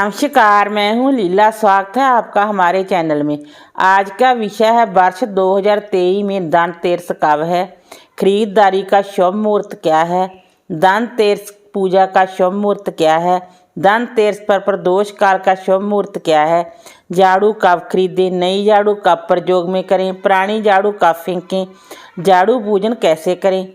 नमस्कार, मैं हूँ लीला। स्वागत है आपका हमारे चैनल में। आज का विषय है वर्ष 2023 में धनतेरस कब है, खरीदारी का शुभ मुहूर्त क्या है, धनतेरस पूजा का शुभ मुहूर्त क्या है, धनतेरस पर प्रदोष काल का शुभ मुहूर्त क्या है, झाड़ू कब खरीदें, नई झाड़ू कब प्रयोग में करें, पुरानी झाड़ू कब फेंकें, झाड़ू पूजन कैसे करें,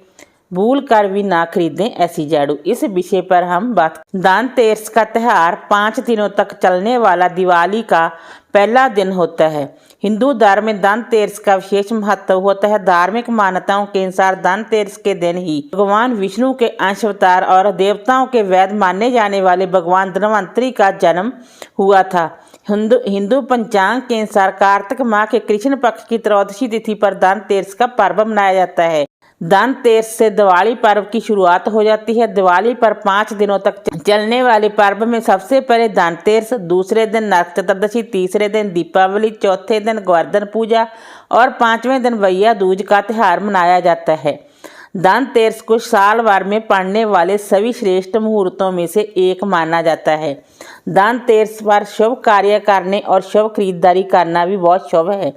भूल कर भी ना खरीदें ऐसी झाड़ू। इस विषय पर हम बात। धनतेरस का त्यौहार 5 दिनों तक चलने वाला दिवाली का पहला दिन होता है। हिंदू धर्म में धनतेरस का विशेष महत्व होता है। धार्मिक मान्यताओं के अनुसार धनतेरस के दिन ही भगवान विष्णु के अंश अवतार और देवताओं के वैद्य माने जाने वाले भगवान धन्वंतरि का जन्म हुआ था। हिंदू पंचांग के अनुसार कार्तिक माह के कृष्ण पक्ष की त्रयोदशी तिथि पर धनतेरस का पर्व मनाया जाता है। धनतेरस से दिवाली पर्व की शुरुआत हो जाती है। दिवाली पर 5 दिनों तक चलने वाले पर्व में सबसे पहले धनतेरस, दूसरे दिन नरक चतुर्दशी, तीसरे दिन दीपावली, चौथे दिन गोवर्धन पूजा और 5वें दिन भैया दूज का त्यौहार मनाया जाता है। धनतेरस को साल भर में पड़ने वाले सभी श्रेष्ठ मुहूर्तों में से एक माना जाता है। धनतेरस पर शुभ कार्य करने और शुभ खरीदारी करना भी बहुत शुभ है।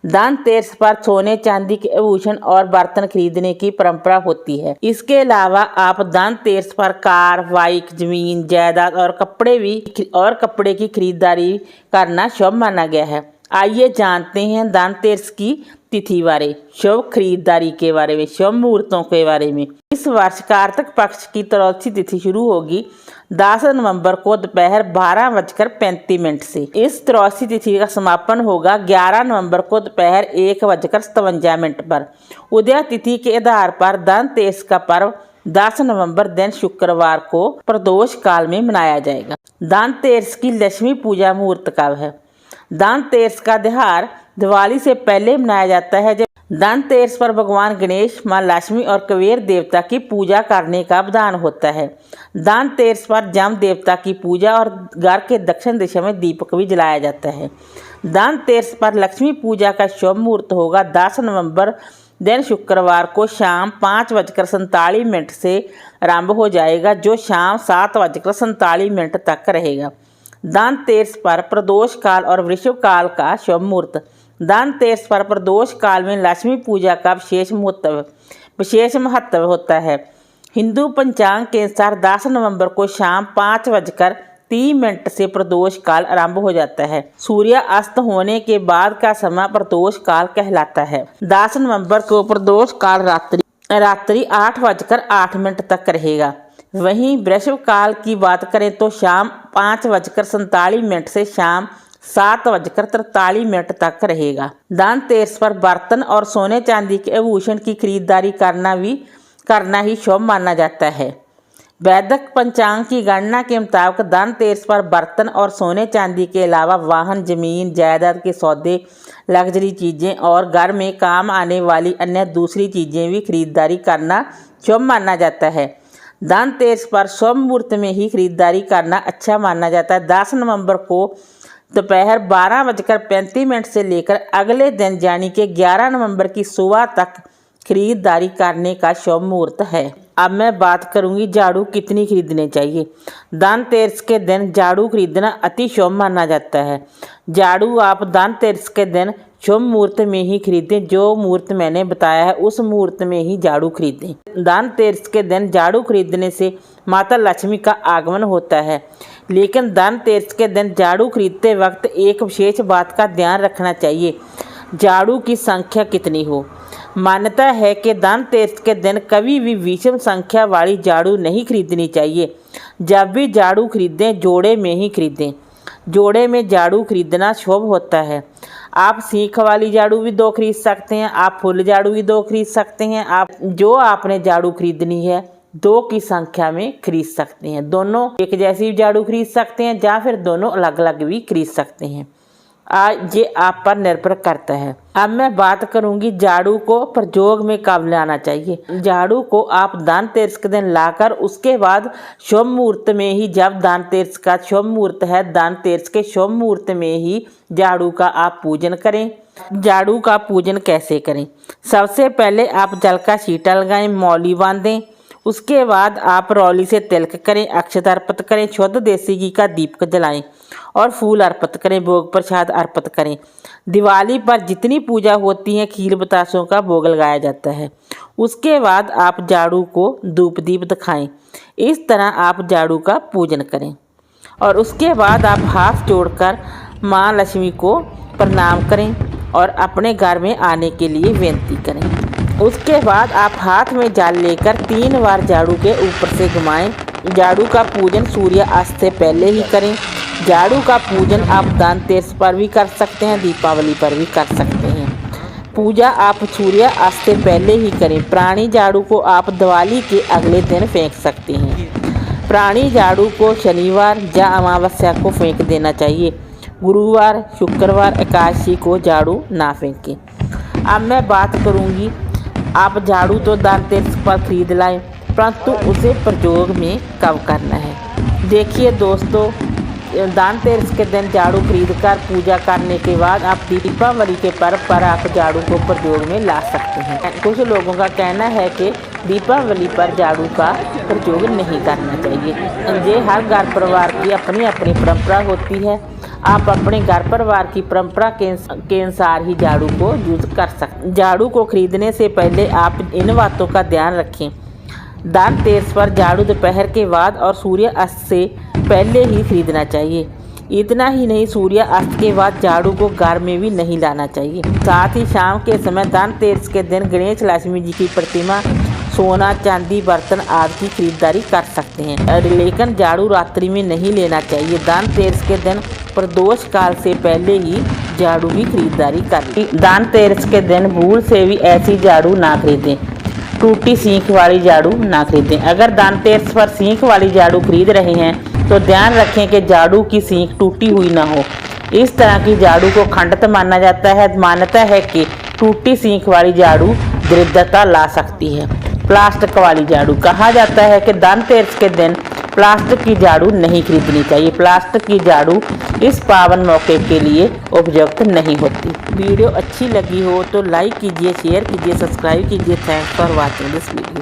धनतेरस पर सोने चांदी के आभूषण और बर्तन खरीदने की परंपरा होती है। इसके अलावा आप धनतेरस पर कार, बाइक, जमीन, जायदाद और कपड़े की खरीदारी करना शुभ माना गया है। आइए जानते हैं धनतेरस की तिथि बारे, शुभ खरीदारी के बारे में, शुभ मुहूर्तों के बारे में। इस वर्ष कार्तिक पक्ष की त्रयोदशी तिथि शुरू होगी 10 नवंबर को दोपहर 12:35 से। इस त्रयोदशी तिथि का समापन होगा 11 नवंबर को दोपहर 1:57 पर। उदय तिथि के आधार पर धनतेरस का पर्व 10 नवंबर दिन शुक्रवार को प्रदोष काल में मनाया जाएगा। धनतेरस की लक्ष्मी पूजा मुहूर्त कब है? धनतेरस का त्योहार दिवाली से पहले मनाया जाता है, जब धनतेरस पर भगवान गणेश, मां लक्ष्मी और कुबेर देवता की पूजा करने का विधान होता है। धनतेरस पर जम देवता की पूजा और घर के दक्षिण दिशा में दीपक भी जलाया जाता है। धनतेरस पर लक्ष्मी पूजा का शुभ मुहूर्त होगा 10 नवंबर दिन शुक्रवार को शाम 5:47 से आरंभ हो जाएगा, जो शाम 7:47 तक रहेगा। धनतेरस पर प्रदोष काल और वृषभ काल का शुभ मुहूर्त। धनतेरस पर प्रदोष काल में लक्ष्मी पूजा का विशेष महत्व होता है। हिंदू पंचांग के अनुसार 10 नवंबर को शाम 5:30 से प्रदोष काल आरंभ हो जाता है। सूर्य अस्त होने के बाद का समय प्रदोष काल कहलाता है। 10 नवंबर को प्रदोष काल रात्रि 8:08 तक रहेगा। वहीं वृषभ काल की बात करें तो शाम 5:47 से शाम 7:43 तक रहेगा। धनतेरस पर बर्तन और सोने चांदी के आभूषण की खरीदारी करना ही शुभ माना जाता है। वैदिक पंचांग की गणना के मुताबिक धनतेरस पर बर्तन और सोने चांदी के अलावा वाहन, जमीन, जायदाद के सौदे, लग्जरी चीज़ें और घर में काम आने वाली अन्य दूसरी चीज़ें भी खरीदारी करना शुभ माना जाता है। धनतेरस पर शुभ मुहूर्त में ही खरीदारी करना अच्छा माना जाता है। 10 नवंबर को दोपहर 12:35 से लेकर अगले दिन यानी कि 11 नवंबर की सुबह तक खरीदारी करने का शुभ मुहूर्त है। अब मैं बात करूंगी झाड़ू कितनी खरीदने चाहिए। धनतेरस के दिन झाड़ू खरीदना अति शुभ माना जाता है। झाड़ू आप धनतेरस के दिन शुभ मुहूर्त में ही खरीदें। जो मुहूर्त मैंने बताया है उस मुहूर्त में ही झाड़ू खरीदें। धनतेरस के दिन झाड़ू खरीदने से माता लक्ष्मी का आगमन होता है, लेकिन धनतेरस के दिन झाड़ू खरीदते वक्त एक विशेष बात का ध्यान रखना चाहिए, झाड़ू की संख्या कितनी हो। मान्यता है कि धनतेरस के दिन कभी भी विषम संख्या वाली झाड़ू नहीं खरीदनी चाहिए। जब भी झाड़ू खरीदें जोड़े में ही खरीदें। जोड़े में झाड़ू खरीदना शुभ होता है। आप सीख वाली झाड़ू भी 2 खरीद सकते हैं, आप फुल झाड़ू भी 2 खरीद सकते हैं। आपने झाड़ू खरीदनी है 2 की संख्या में खरीद सकते हैं। दोनों एक जैसी झाड़ू खरीद सकते हैं या फिर दोनों अलग अलग भी खरीद सकते हैं। आज ये आप पर निर्भर करता है। अब मैं बात करूंगी झाड़ू को प्रयोग में कब लाना चाहिए। झाड़ू को आप धनतेरस के दिन लाकर उसके बाद शुभ मुहूर्त में ही, जब धनतेरस का शुभ मुहूर्त है, धनतेरस के शुभ मुहूर्त में ही झाड़ू का आप पूजन करें। झाड़ू का पूजन कैसे करें? सबसे पहले आप जल का छींटा लगाएं, मौली बांधें, उसके बाद आप रौली से तिलक करें, अक्षत अर्पित करें, शुद्ध देसी घी का दीपक जलाएं और फूल अर्पित करें, भोग प्रसाद अर्पित करें। दिवाली पर जितनी पूजा होती है खीर बतासों का भोग लगाया जाता है। उसके बाद आप झाड़ू को धूप दीप दिखाएं। इस तरह आप झाड़ू का पूजन करें और उसके बाद आप हाथ जोड़कर माँ लक्ष्मी को प्रणाम करें और अपने घर में आने के लिए विनती करें। उसके बाद आप हाथ में जाल लेकर 3 बार झाड़ू के ऊपर से घुमाएं। झाड़ू का पूजन सूर्यास्त से पहले ही करें। झाड़ू का पूजन आप धनतेरस पर भी कर सकते हैं, दीपावली पर भी कर सकते हैं। पूजा आप सूर्यास्त से पहले ही करें। पुरानी झाड़ू को आप दिवाली के अगले दिन फेंक सकते हैं। पुरानी झाड़ू को शनिवार या अमावस्या को फेंक देना चाहिए। गुरुवार, शुक्रवार, एकादशी को झाड़ू ना फेंकें। अब मैं बात करूंगी, आप झाड़ू तो धनतेरस पर खरीद लाएं, परंतु उसे प्रयोग में कब करना है। देखिए दोस्तों, धनतेरस के दिन झाड़ू खरीद कर पूजा करने के बाद आप दीपावली के पर्व पर आप झाड़ू को प्रयोग में ला सकते हैं। कुछ लोगों का कहना है कि दीपावली पर झाड़ू का प्रयोग नहीं करना चाहिए। ये हर घर परिवार की अपनी अपनी परंपरा होती है। आप अपने घर परिवार की परंपरा के अनुसार ही झाड़ू को यूज कर सकते। झाड़ू को खरीदने से पहले आप इन बातों का ध्यान रखें। धनतेरस पर झाड़ू दोपहर के बाद और सूर्यास्त से पहले ही खरीदना चाहिए। इतना ही नहीं, सूर्यास्त के बाद झाड़ू को घर में भी नहीं लाना चाहिए। साथ ही शाम के समय धनतेरस के दिन गणेश लक्ष्मी जी की प्रतिमा, सोना, चांदी, बर्तन आदि की खरीदारी कर सकते हैं, लेकिन झाड़ू रात्रि में नहीं लेना चाहिए। धनतेरस के दिन प्रदोष काल से पहले ही झाड़ू की खरीदारी करें। धनतेरस के दिन भूल से भी ऐसी झाड़ू ना खरीदें। टूटी सींख वाली झाड़ू ना खरीदें। अगर धनतेरस पर सींख वाली झाड़ू खरीद रहे हैं तो ध्यान रखें कि झाड़ू की सींख टूटी हुई ना हो। इस तरह की झाड़ू को खंडित माना जाता है। मान्यता है कि टूटी सींख वाली झाड़ू दरिद्रता ला सकती है। प्लास्टिक वाली झाड़ू, कहा जाता है कि धनतेरस के दिन प्लास्टिक की झाड़ू नहीं खरीदनी चाहिए। प्लास्टिक की झाड़ू इस पावन मौके के लिए उपयुक्त नहीं होती। वीडियो अच्छी लगी हो तो लाइक कीजिए, शेयर कीजिए, सब्सक्राइब कीजिए। Thanks for watching this video.